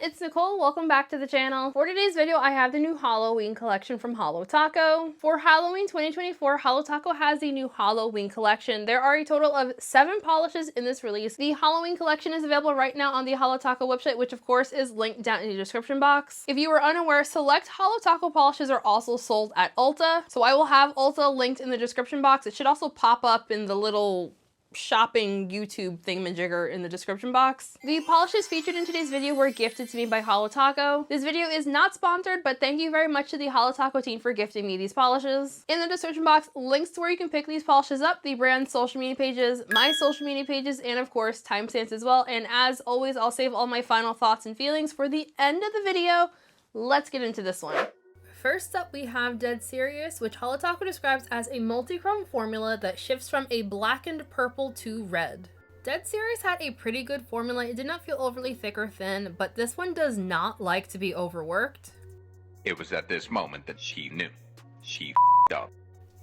it's Nicole. Welcome back to the channel. For today's video, I have the new Holoween collection from Holo Taco. For Halloween 2024, Holo Taco has the new Holoween collection. There are a total of 7 polishes in this release. The Holoween collection is available right now on the Holo Taco website, which of course is linked down in the description box. If you are unaware, select Holo Taco polishes are also sold at Ulta. So I will have Ulta linked in the description box. It should also pop up in the little shopping YouTube thingamajigger in the description box. The polishes featured in today's video were gifted to me by Holo Taco. This video is not sponsored, but thank you very much to the Holo Taco team for gifting me these polishes. In the description box, links to where you can pick these polishes up, the brand's social media pages, my social media pages, and of course timestamps as well. And as always, I'll save all my final thoughts and feelings for the end of the video. Let's get into this one. First up, we have Dead Serious, which Holo Taco describes as a multi-chrome formula that shifts from a blackened purple to red. Dead Serious had a pretty good formula. It did not feel overly thick or thin, but this one does not like to be overworked. It was at this moment that she knew. She f***ed up.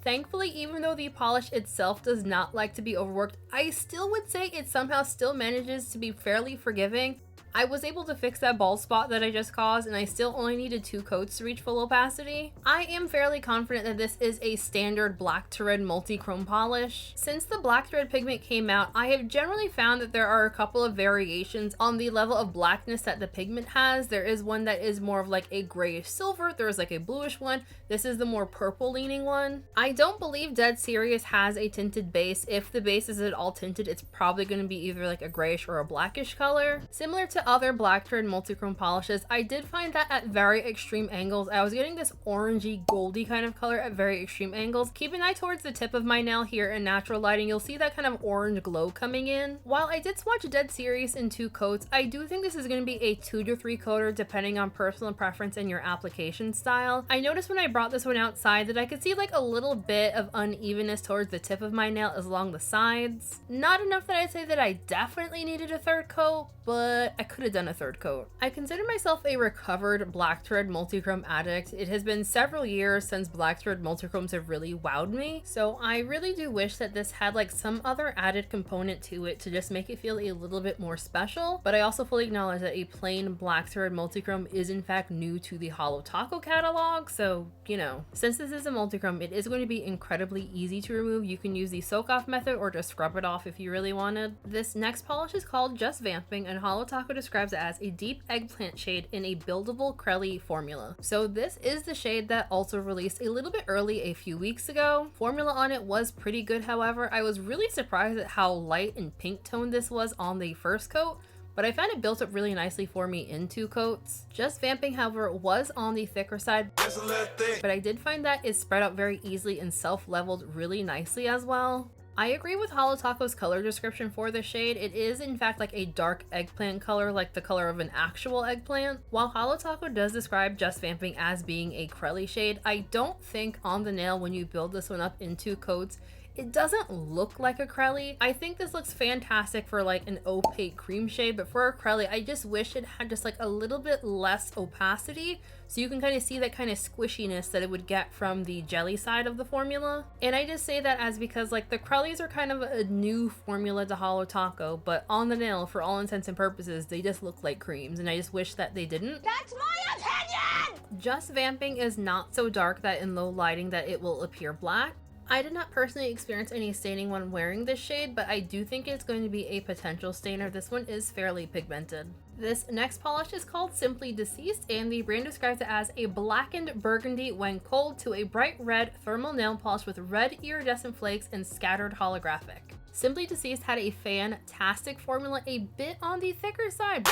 Thankfully, even though the polish itself does not like to be overworked, I still would say it somehow still manages to be fairly forgiving. I was able to fix that bald spot that I just caused, and I still only needed 2 coats to reach full opacity. I am fairly confident that this is a standard black to red multi-chrome polish. Since the black to red pigment came out, I have generally found that there are a couple of variations on the level of blackness that the pigment has. There is one that is more of like a grayish silver, there's like a bluish one. This is the more purple leaning one. I don't believe Dead Serious has a tinted base. If the base is at all tinted, it's probably going to be either like a grayish or a blackish color. Similar to other black to red multi-chrome polishes, I did find that at very extreme angles, I was getting this orangey goldy kind of color at very extreme angles. Keep an eye towards the tip of my nail here in natural lighting. You'll see that kind of orange glow coming in. While I did swatch Dead Serious in 2 coats, I do think this is going to be a 2 to 3 coater depending on personal preference and your application style. I noticed when I brought this one outside that I could see like a little bit of unevenness towards the tip of my nail as along the sides. Not enough that I'd say that I definitely needed a 3rd coat, but I could have done a 3rd coat. I consider myself a recovered black to red multi-chrome addict. It has been several years since black to red multi-chromes have really wowed me, so I really do wish that this had like some other added component to it to just make it feel a little bit more special. But I also fully acknowledge that a plain black to red multi-chrome is in fact new to the Holo Taco catalog, so you know, since this is a multi-chrome, it is going to be incredibly easy to remove. You can use the soak off method or just scrub it off if you really wanted. This next polish is called Just Vamping, and Holo Taco describes it as a deep eggplant shade in a buildable Crelly formula. So this is the shade that also released a little bit early a few weeks ago. Formula on it was pretty good, however. I was really surprised at how light and pink toned this was on the 1st coat, but I found it built up really nicely for me in 2 coats. Just Vamping, however, was on the thicker side, but I did find that it spread out very easily and self-leveled really nicely as well. I agree with Holo Taco's color description for the shade. It is in fact like a dark eggplant color, like the color of an actual eggplant. While Holo Taco does describe Just Vamping as being a Crelly shade, I don't think on the nail when you build this one up in 2 coats, it doesn't look like a Crelly. I think this looks fantastic for like an opaque cream shade, but for a Crelly, I just wish it had just like a little bit less opacity so you can kind of see that kind of squishiness that it would get from the jelly side of the formula. And I just say that as because like the Crellys are kind of a new formula to Holo Taco, but on the nail, for all intents and purposes, they just look like creams, and I just wish that they didn't. That's my opinion! Just Vamping is not so dark that in low lighting that it will appear black. I did not personally experience any staining when wearing this shade, but I do think it's going to be a potential stainer. This one is fairly pigmented. This next polish is called Simply Deceased, and the brand describes it as a blackened burgundy when cold to a bright red thermal nail polish with red iridescent flakes and scattered holographic. Simply Deceased had a fantastic formula, a bit on the thicker side,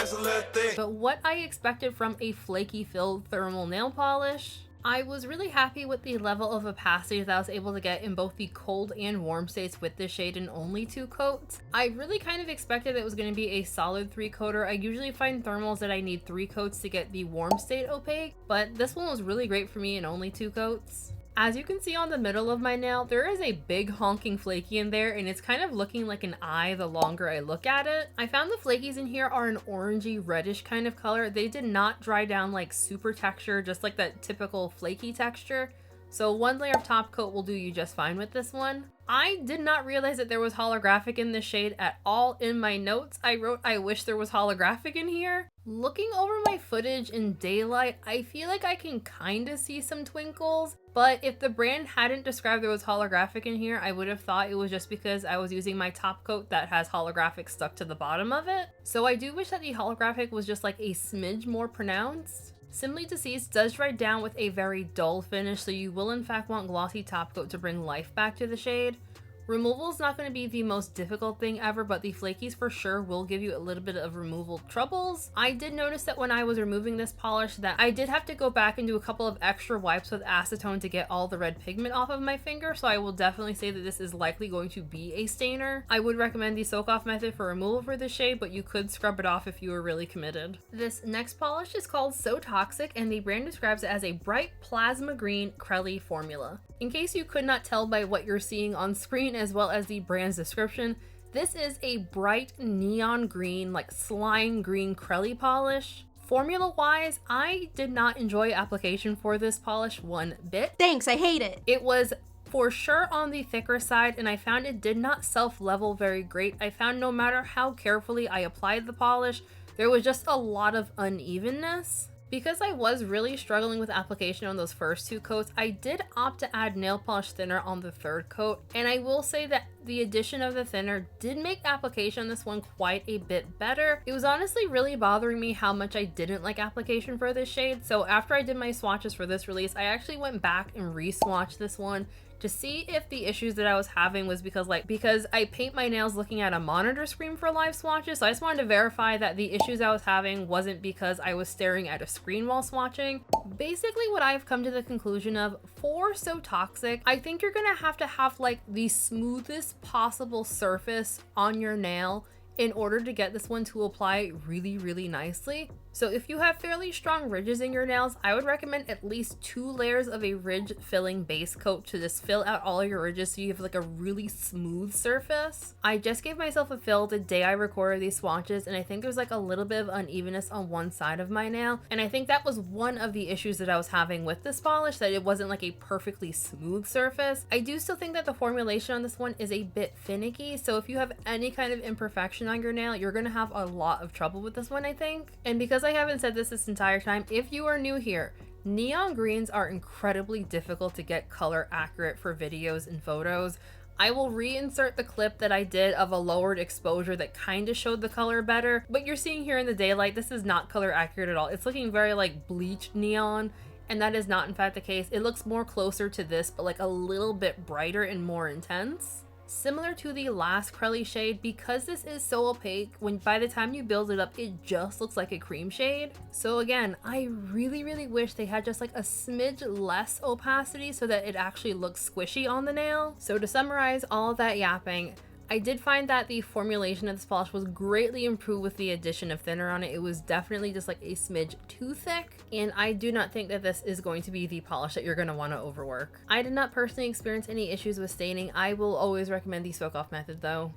but what I expected from a flaky filled thermal nail polish. I was really happy with the level of opacity that I was able to get in both the cold and warm states with this shade in only 2 coats. I really kind of expected it was going to be a solid 3 coater. I usually find thermals that I need 3 coats to get the warm state opaque, but this one was really great for me in only 2 coats. As you can see on the middle of my nail, there is a big honking flaky in there, and it's kind of looking like an eye the longer I look at it. I found the flakies in here are an orangey reddish kind of color. They did not dry down like super texture, just like that typical flaky texture. So one layer of top coat will do you just fine with this one. I did not realize that there was holographic in this shade at all. In my notes, I wrote, I wish there was holographic in here. Looking over my footage in daylight, I feel like I can kind of see some twinkles, but if the brand hadn't described there was holographic in here, I would have thought it was just because I was using my top coat that has holographic stuck to the bottom of it. So I do wish that the holographic was just like a smidge more pronounced. Simply Deceased does dry down with a very dull finish, so you will in fact want glossy top coat to bring life back to the shade. Removal is not going to be the most difficult thing ever, but the flakies for sure will give you a little bit of removal troubles. I did notice that when I was removing this polish that I did have to go back and do a couple of extra wipes with acetone to get all the red pigment off of my finger, so I will definitely say that this is likely going to be a stainer. I would recommend the soak off method for removal for this shade, but you could scrub it off if you were really committed. This next polish is called So Toxic, and the brand describes it as a bright plasma green Crelly formula. In case you could not tell by what you're seeing on screen as well as the brand's description, this is a bright neon green, like slime green Crelly polish. Formula wise, I did not enjoy application for this polish one bit. Thanks, I hate it. It was for sure on the thicker side, and I found it did not self-level very great. I found no matter how carefully I applied the polish, there was just a lot of unevenness. Because I was really struggling with application on those first two coats, I did opt to add nail polish thinner on the third coat, and I will say that the addition of the thinner did make application on this one quite a bit better. It was honestly really bothering me how much I didn't like application for this shade, so after I did my swatches for this release, I actually went back and re-swatched this one to see if the issues that I was having was because I paint my nails looking at a monitor screen for live swatches, so I just wanted to verify that the issues I was having wasn't because I was staring at a screen while swatching. Basically what I've come to the conclusion of for So Toxic, I think you're gonna have like the smoothest possible surface on your nail in order to get this one to apply really, really nicely. So if you have fairly strong ridges in your nails, I would recommend at least 2 layers of a ridge filling base coat to just fill out all your ridges so you have like a really smooth surface. I just gave myself a fill the day I recorded these swatches, and I think there's like a little bit of unevenness on one side of my nail, and I think that was one of the issues that I was having with this polish, that it wasn't like a perfectly smooth surface. I do still think that the formulation on this one is a bit finicky, so if you have any kind of imperfection on your nail, you're gonna have a lot of trouble with this one, I think. And because I haven't said this entire time, if you are new here, neon greens are incredibly difficult to get color accurate for videos and photos. I will reinsert the clip that I did of a lowered exposure that kind of showed the color better, but you're seeing here in the daylight, this is not color accurate at all. It's looking very like bleached neon, and that is not in fact the case. It looks more closer to this, but like a little bit brighter and more intense. Similar to the last Crelly shade, because this is so opaque, when by the time you build it up, it just looks like a cream shade. So again, I really wish they had just like a smidge less opacity so that it actually looks squishy on the nail. So to summarize all of that yapping, I did find that the formulation of this polish was greatly improved with the addition of thinner on it. It was definitely just like a smidge too thick, and I do not think that this is going to be the polish that you're going to want to overwork. I did not personally experience any issues with staining. I will always recommend the soak off method though.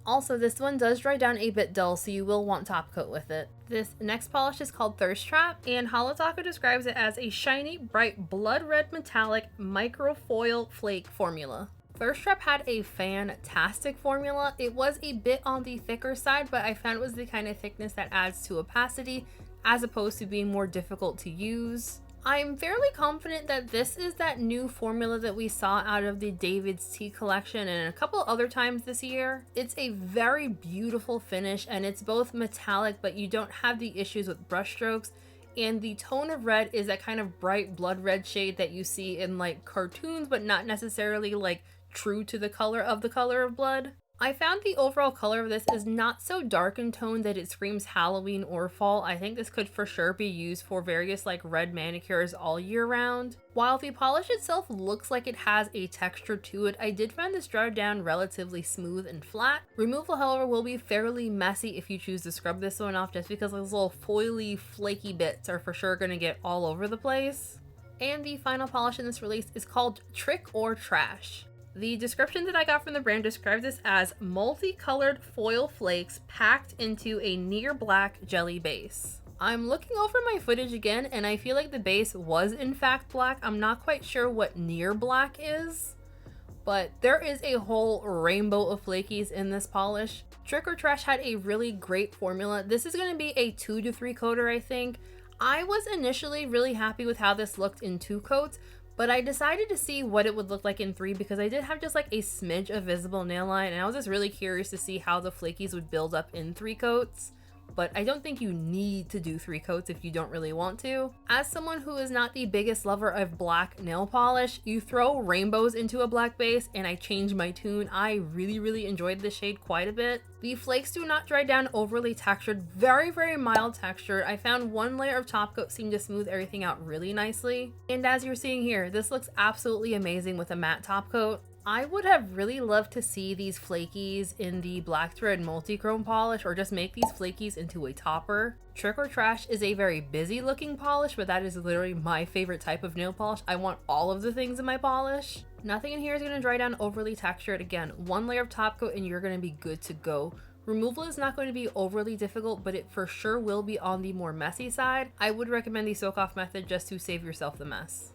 Also, this one does dry down a bit dull, so you will want top coat with it. This next polish is called Thirst Trap, and Holotaka describes it as a shiny, bright, blood red metallic microfoil flake formula. Thirst Trap had a fantastic formula. It was a bit on the thicker side, but I found it was the kind of thickness that adds to opacity as opposed to being more difficult to use. I'm fairly confident that this is that new formula that we saw out of the David's Tea collection and a couple other times this year. It's a very beautiful finish, and it's both metallic, but you don't have the issues with brush strokes. And the tone of red is that kind of bright blood red shade that you see in like cartoons, but not necessarily like true to the color of blood. I found the overall color of this is not so dark in tone that it screams Halloween or fall. I think this could for sure be used for various like red manicures all year round. While the polish itself looks like it has a texture to it, I did find this dried down relatively smooth and flat. Removal, however, will be fairly messy if you choose to scrub this one off, just because those little foily, flaky bits are for sure going to get all over the place. And the final polish in this release is called Trick or Trash. The description that I got from the brand describes this as multicolored foil flakes packed into a near black jelly base. I'm looking over my footage again and I feel like the base was in fact black. I'm not quite sure what near black is, but there is a whole rainbow of flakies in this polish. Trick or Trash had a really great formula. This is going to be a 2 to 3 coater, I think. I was initially really happy with how this looked in 2 coats, but I decided to see what it would look like in 3 because I did have just like a smidge of visible nail line, and I was just really curious to see how the flakies would build up in 3 coats. But I don't think you need to do 3 coats if you don't really want to. As someone who is not the biggest lover of black nail polish, you throw rainbows into a black base and I change my tune. I really enjoyed this shade quite a bit. The flakes do not dry down overly textured, very mild textured. I found one layer of top coat seemed to smooth everything out really nicely. And as you're seeing here, this looks absolutely amazing with a matte top coat. I would have really loved to see these flakies in the black thread multi-chrome polish, or just make these flakies into a topper. Trick or Trash is a very busy looking polish, but that is literally my favorite type of nail polish. I want all of the things in my polish. Nothing in here is going to dry down overly textured. Again, one layer of top coat and you're going to be good to go. Removal is not going to be overly difficult, but it for sure will be on the more messy side. I would recommend the soak off method just to save yourself the mess.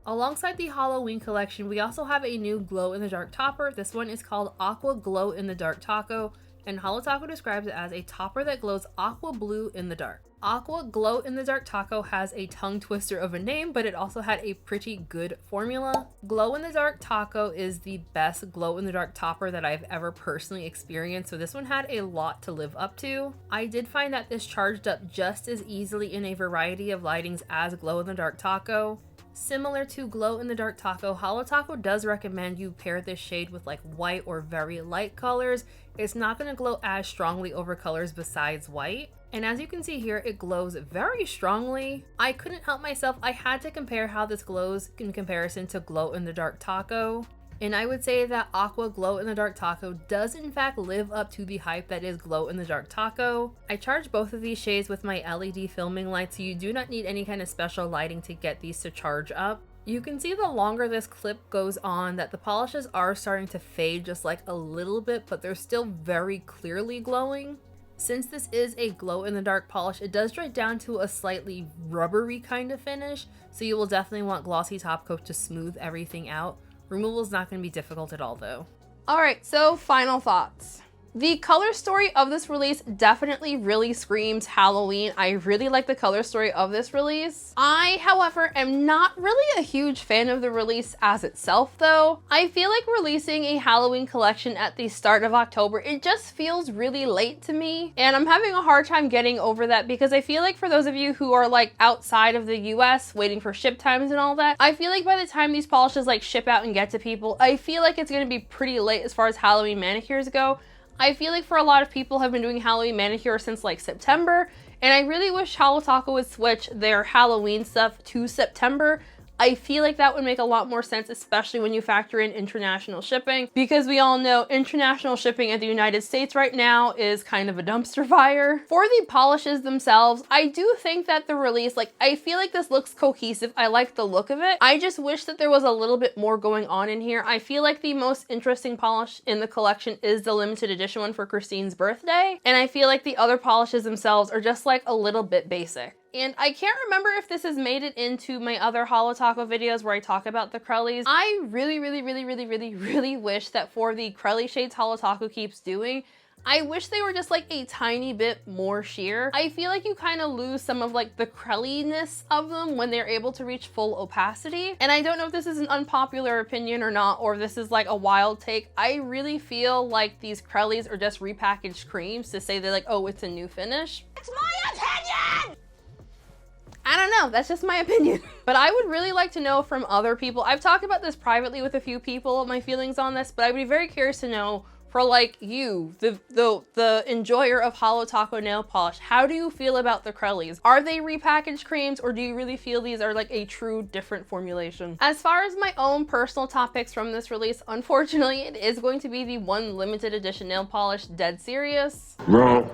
Alongside the Holoween collection, we also have a new glow in the dark topper. This one is called Aqua Glow in the Dark Taco, and Holo Taco describes it as a topper that glows aqua blue in the dark. Aqua Glow in the Dark Taco has a tongue twister of a name, but it also had a pretty good formula. Glow in the Dark Taco is the best glow in the dark topper that I've ever personally experienced, so this one had a lot to live up to. I did find that this charged up just as easily in a variety of lightings as Glow in the Dark Taco. Similar to Glow in the Dark Taco, Holo Taco does recommend you pair this shade with like white or very light colors. It's not going to glow as strongly over colors besides white. And as you can see here, it glows very strongly. I couldn't help myself. I had to compare how this glows in comparison to Glow in the Dark Taco. And I would say that Aqua Glow in the Dark Taco does in fact live up to the hype that is Glow in the Dark Taco. I charge both of these shades with my LED filming light, so you do not need any kind of special lighting to get these to charge up. You can see the longer this clip goes on that the polishes are starting to fade just like a little bit, but they're still very clearly glowing. Since this is a glow in the dark polish, it does dry down to a slightly rubbery kind of finish, so you will definitely want glossy top coat to smooth everything out. Removal is not going to be difficult at all though. Alright, so final thoughts. The color story of this release definitely really screams Halloween. I really like the color story of this release. I, however, am not really a huge fan of the release as itself though. I feel like releasing a Halloween collection at the start of October, it just feels really late to me. And I'm having a hard time getting over that because I feel like for those of you who are like outside of the US waiting for ship times and all that, I feel like by the time these polishes like ship out and get to people, I feel like it's going to be pretty late as far as Halloween manicures go. I feel like for a lot of people have been doing Halloween manicure since like September, and I really wish Holo Taco would switch their Halloween stuff to September. I feel like that would make a lot more sense, especially when you factor in international shipping, because we all know international shipping at the United States right now is kind of a dumpster fire. For the polishes themselves, I do think that the release, like, I feel like this looks cohesive. I like the look of it. I just wish that there was a little bit more going on in here. I feel like the most interesting polish in the collection is the limited edition one for Christine's birthday, and I feel like the other polishes themselves are just like a little bit basic. And I can't remember if this has made it into my other Holo Taco videos where I talk about the Crellies. I really wish that for the Crelly shades Holo Taco keeps doing, I wish they were just like a tiny bit more sheer. I feel like you kind of lose some of like the Crelliness of them when they're able to reach full opacity. And I don't know if this is an unpopular opinion or not, or if this is like a wild take. I really feel like these Crellies are just repackaged creams to say they're like, oh, it's a new finish. It's my opinion! I don't know, that's just my opinion. But I would really like to know from other people. I've talked about this privately with a few people, my feelings on this, but I'd be very curious to know for like you, the enjoyer of Holo Taco nail polish, how do you feel about the Crellies? Are they repackaged creams, or do you really feel these are like a true different formulation? As far as my own personal top picks from this release, unfortunately, it is going to be the one limited edition nail polish, Dead Serious. No.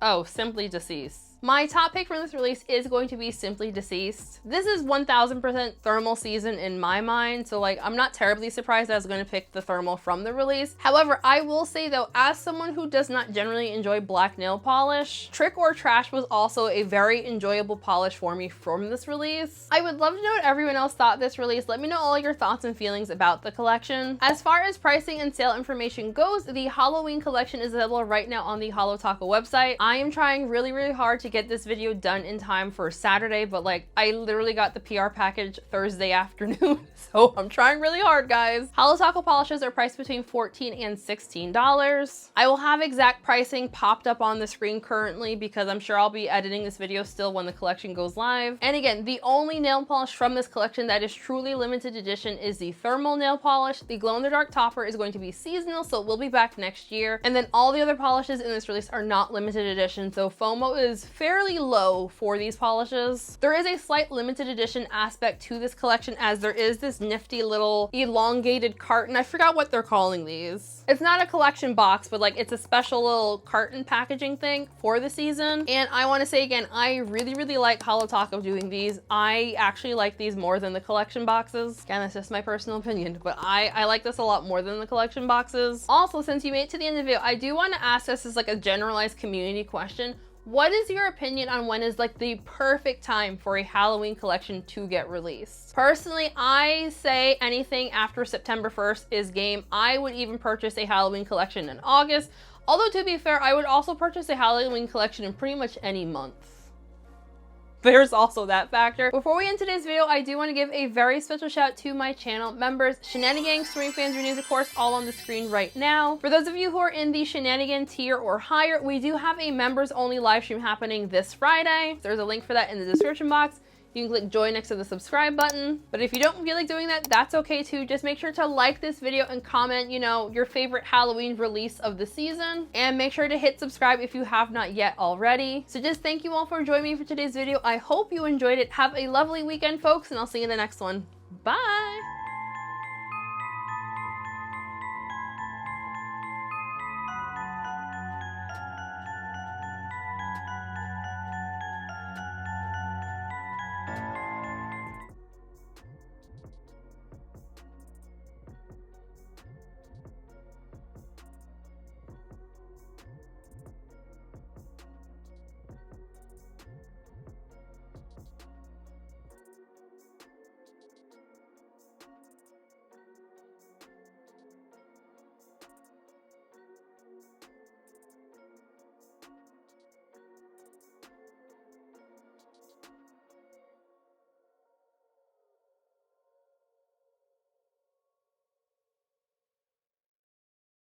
Oh, Simply Deceased. My top pick from this release is going to be Simply Deceased. This is 1000% thermal season in my mind, so like I'm not terribly surprised I was going to pick the thermal from the release. However, I will say though, as someone who does not generally enjoy black nail polish, Trick or Trash was also a very enjoyable polish for me from this release. I would love to know what everyone else thought of this release. Let me know all your thoughts and feelings about the collection. As far as pricing and sale information goes, the Holoween collection is available right now on the Holo website. I am trying really hard to get this video done in time for Saturday, but like I literally got the PR package Thursday afternoon, so I'm trying really hard, guys. Holo polishes are priced between $14 and $16. I will have exact pricing popped up on the screen currently because I'm sure I'll be editing this video still when the collection goes live. And again, the only nail polish from this collection that is truly limited edition is the thermal nail polish. The glow-in-the-dark topper is going to be seasonal, so it will be back next year. And then all the other polishes in this release are not limited edition, so FOMO is fairly low for these polishes. There is a slight limited edition aspect to this collection as there is this nifty little elongated carton. I forgot what they're calling these. It's not a collection box, but like it's a special little carton packaging thing for the season. And I want to say again, I really like Holo doing these. I actually like these more than the collection boxes. Again, that's just my personal opinion, but I like this a lot more than the collection boxes. Also, since you made it to the end of the video, I do want to ask this as like a generalized community question. What is your opinion on when is like the perfect time for a Holoween collection to get released? Personally, I say anything after September 1st is game. I would even purchase a Holoween collection in August. Although to be fair, I would also purchase a Holoween collection in pretty much any month. There's also that factor. Before we end today's video, I do want to give a very special shout out to my channel members, Shenanigans, Story Fans, Renews, of course, all on the screen right now. For those of you who are in the Shenanigan tier or higher, we do have a members only live stream happening this Friday. There's a link for that in the description box. You can click join next to the subscribe button. But if you don't feel like doing that, that's okay too. Just make sure to like this video and comment, you know, your favorite Holoween release of the season. And make sure to hit subscribe if you have not yet already. So just thank you all for joining me for today's video. I hope you enjoyed it. Have a lovely weekend, folks, and I'll see you in the next one. Bye!